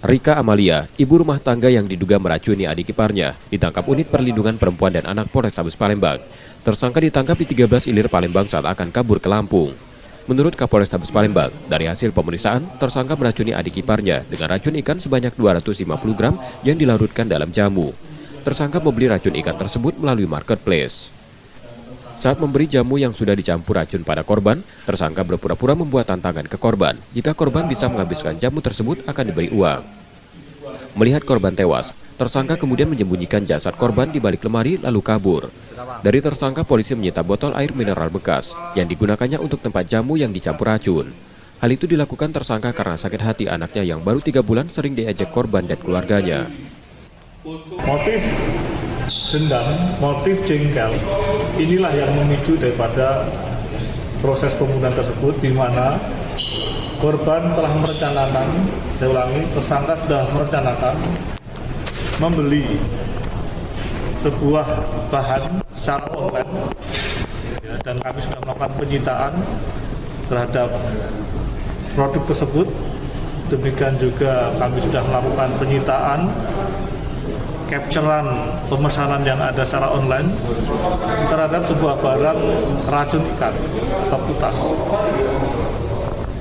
Rika Amalia, ibu rumah tangga yang diduga meracuni adik iparnya, ditangkap unit perlindungan perempuan dan anak Polrestabes Palembang. Tersangka ditangkap di 13 Ilir Palembang saat akan kabur ke Lampung. Menurut Kapolrestabes Palembang, dari hasil pemeriksaan, tersangka meracuni adik iparnya dengan racun ikan sebanyak 250 gram yang dilarutkan dalam jamu. Tersangka membeli racun ikan tersebut melalui marketplace. Saat memberi jamu yang sudah dicampur racun pada korban, tersangka berpura-pura membuat tantangan ke korban. Jika korban bisa menghabiskan jamu tersebut, akan diberi uang. Melihat korban tewas, tersangka kemudian menyembunyikan jasad korban di balik lemari lalu kabur. Dari tersangka, polisi menyita botol air mineral bekas yang digunakannya untuk tempat jamu yang dicampur racun. Hal itu dilakukan tersangka karena sakit hati anaknya yang baru 3 bulan sering diejek korban dan keluarganya. Motif dendam, motif jengkel, inilah yang memicu daripada proses pembunuhan tersebut, di mana korban telah merencanakan, saya ulangi, tersangka sudah merencanakan membeli sebuah bahan secara online, ya, dan kami sudah melakukan penyitaan terhadap produk tersebut. Demikian juga kami sudah melakukan penyitaan capturean pemesanan yang ada secara online terhadap sebuah barang racun ikan atau putas.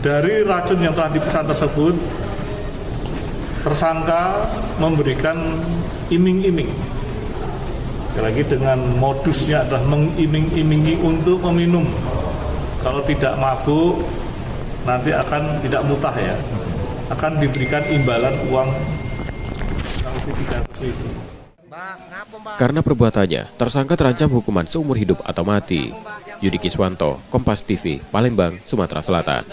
Dari racun yang telah dipesan tersebut, tersangka memberikan iming-iming. Lagi dengan modusnya adalah mengiming-imingi untuk meminum. Kalau tidak mabuk, nanti akan tidak mutah ya. Akan diberikan imbalan uang Karena perbuatannya, tersangka terancam hukuman seumur hidup atau mati. Yudi Kiswanto, Kompas TV, Palembang, Sumatera Selatan.